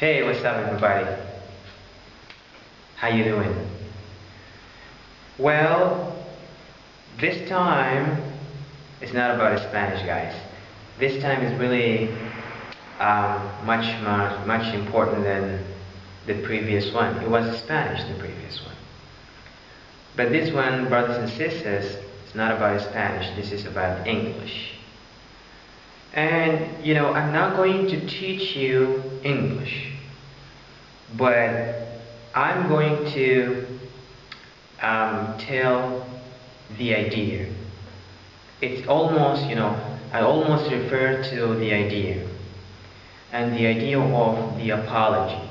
Hey, what's up everybody? How you doing? Well, this time it's not about Spanish, guys. This time is really much important than the previous one. It was Spanish, the previous one. But this one, brothers and sisters, it's not about Spanish. This is about English. And I'm not going to teach you English, but I'm going to tell the idea. It's almost, I almost refer to the idea, and the idea of the apology.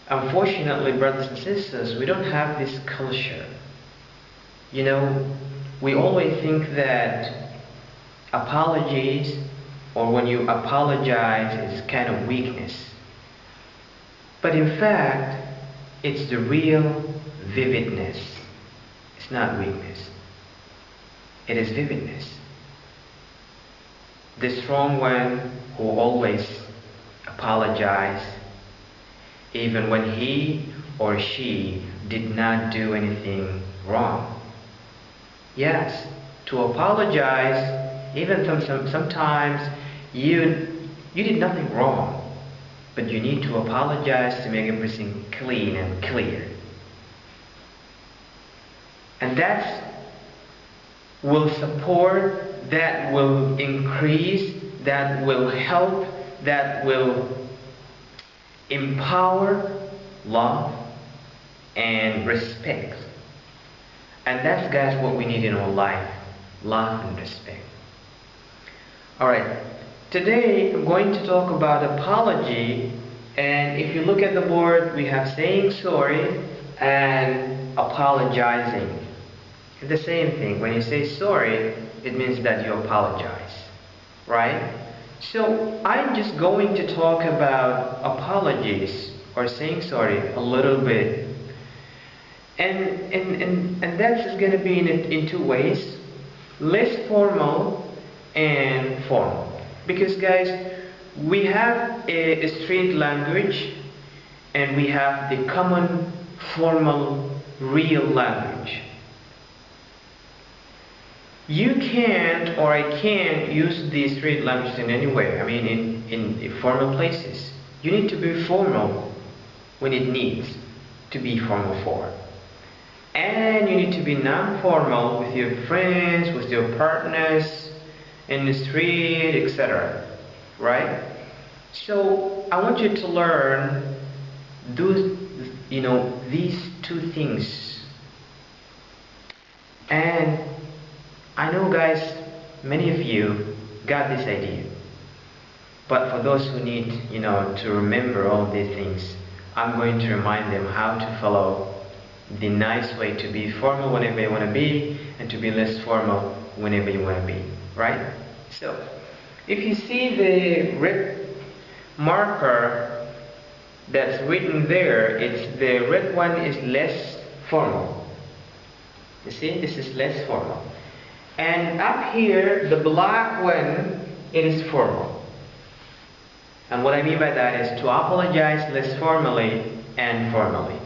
Unfortunately, brothers and sisters, we don't have this culture. We always think that apologies, or when you apologize, is kind of weakness. But in fact, it's the real vividness. It's not weakness. It is vividness. The strong one who always apologizes, even when he or she did not do anything wrong. Yes, to apologize, even sometimes you did nothing wrong, but you need to apologize to make everything clean and clear. And that will support, that will increase, that will help, that will empower love and respect. And that's, guys, what we need in our life. Love and respect. Alright, today I'm going to talk about apology, and if you look at the board, we have saying sorry and apologizing. The same thing. When you say sorry, it means that you apologize, right? So I'm just going to talk about apologies or saying sorry a little bit. And that's going to be in two ways: less formal and formal. Because, guys, we have a street language and we have the common formal real language. You can't, or I can't, use the street language in any way. I mean, in formal places. You need to be formal when it needs to be formal for. And you need to be non-formal with your friends, with your partners, in the street, etc. Right? So I want you to learn these two things. And I know, guys, many of you got this idea. But for those who need, to remember all these things, I'm going to remind them how to follow the nice way to be formal whenever you want to be, and to be less formal whenever you want to be, right? So, if you see the red marker that's written there, the red one is less formal. You see, this is less formal. And up here, the black one, it is formal. And what I mean by that is to apologize less formally and formally.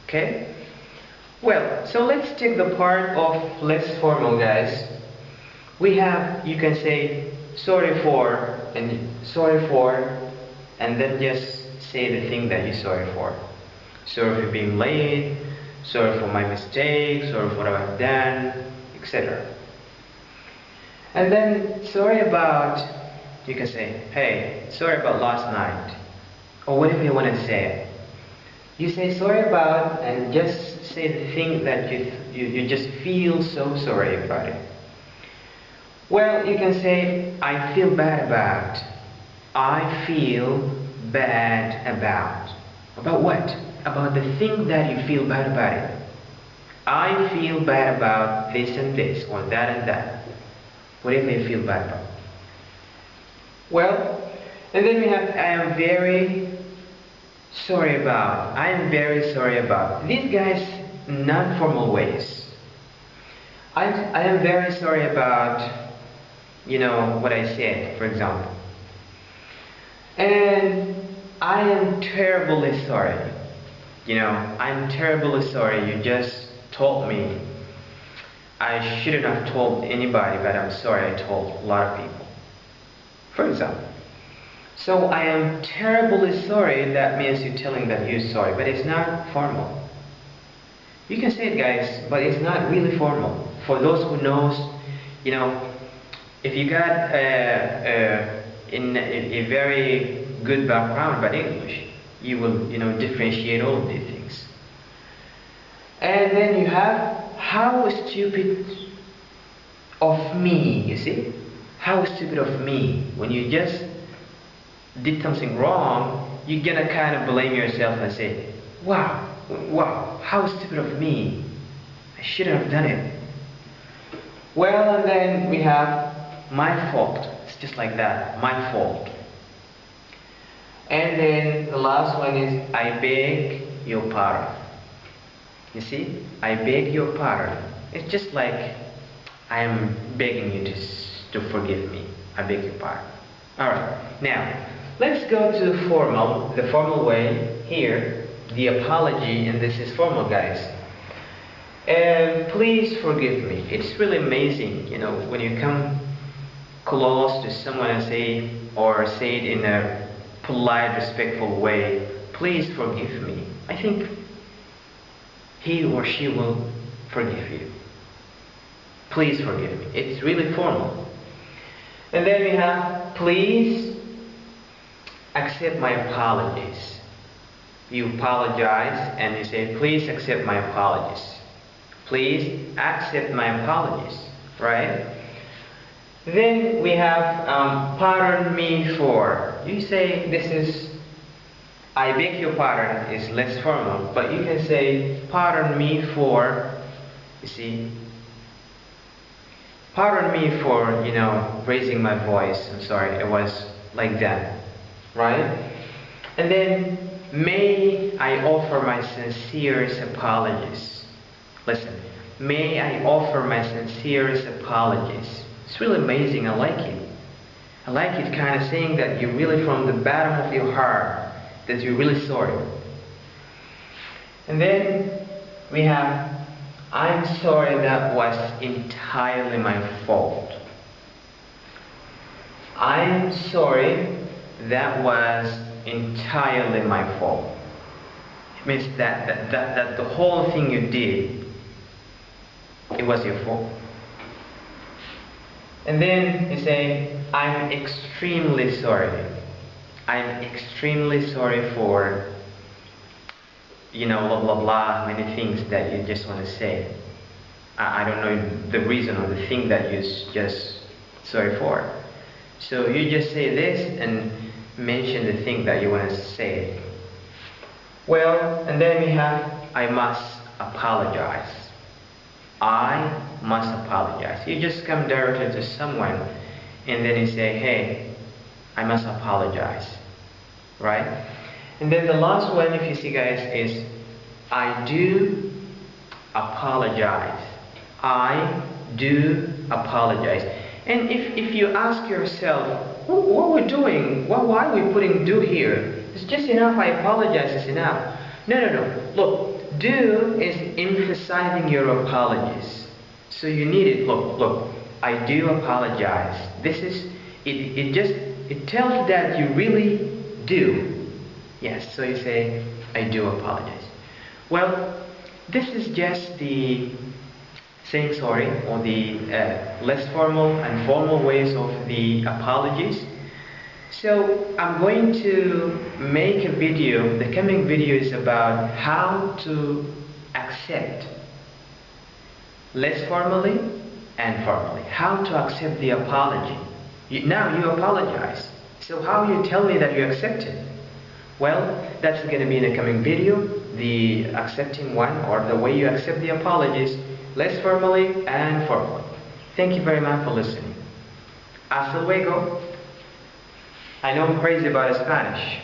Okay? Well, so let's take the part of less formal, guys. We have, you can say sorry for, and then just say the thing that you're sorry for. Sorry for being late, sorry for my mistakes, sorry for what I've done, etc. And then sorry about, you can say, hey, sorry about last night, or whatever you want to say. You say sorry about, and just say the thing that you just feel so sorry about it. Well, you can say, I feel bad about. I feel bad about. About what? About the thing that you feel bad about it. I feel bad about this and this, or that and that. Whatever you feel bad about. Well, and then we have, I am very sorry about. I am very sorry about. These guys, non-formal ways. I am very sorry about, what I said, for example. And I am terribly sorry. I'm terribly sorry. You just told me. I shouldn't have told anybody, but I'm sorry I told a lot of people. For example. So I am terribly sorry, that means you're telling that you're sorry, but it's not formal. You can say it, guys, but it's not really formal. For those who knows, if you got in a very good background about English, you will, differentiate all of these things. And then you have, how stupid of me, you see? How stupid of me. When you just did something wrong, you're gonna kind of blame yourself and say, wow, how stupid of me. I shouldn't have done it. Well, and then we have my fault. It's just like that, my fault. And then the last one is, I beg your pardon. You see, I beg your pardon. It's just like I am begging you to forgive me. I beg your pardon. Alright, now let's go to the formal way here, the apology, and this is formal, guys. Please forgive me. It's really amazing, when you come close to someone and say it in a polite, respectful way, please forgive me. I think he or she will forgive you. Please forgive me. It's really formal. And then we have, please accept my apologies. You apologize and you say, please accept my apologies. Please accept my apologies, right? Then we have, pardon me for. You say, this is, I beg your pardon is less formal, but you can say, pardon me for, you see, pardon me for, raising my voice. I'm sorry, it was like that, right? And then, may I offer my sincerest apologies. Listen, may I offer my sincerest apologies. It's really amazing, I like it. I like it kind of saying that you're really from the bottom of your heart, that you're really sorry. And then we have, I'm sorry, that was entirely my fault. I'm sorry, that was entirely my fault. It means that the whole thing you did, it was your fault. And then you say, I'm extremely sorry. I'm extremely sorry for, blah, blah, blah, many things that you just want to say. I don't know the reason or the thing that you're just sorry for. So you just say this and mention the thing that you want to say. Well, and then we have, I must apologize. I must apologize. You just come directly to someone and then you say, hey, I must apologize. Right? And then the last one, if you see, guys, is I do apologize. I do apologize. And if you ask yourself, what we're doing, why are we putting do here? It's just enough, I apologize, it's enough. No. Look, do is emphasizing your apologies. So you need it. Look, I do apologize. This is, it tells that you really do. Yes, so you say, I do apologize. Well, this is just the saying sorry, or the less formal and formal ways of the apologies. So I'm going to make a video. The coming video is about how to accept less formally and formally. How to accept the apology. Now you apologize. So how you tell me that you accept it? Well, that's going to be in the coming video. The accepting one, or the way you accept the apologies, less formally and formally. Thank you very much for listening. Hasta luego. I know I'm crazy about Spanish.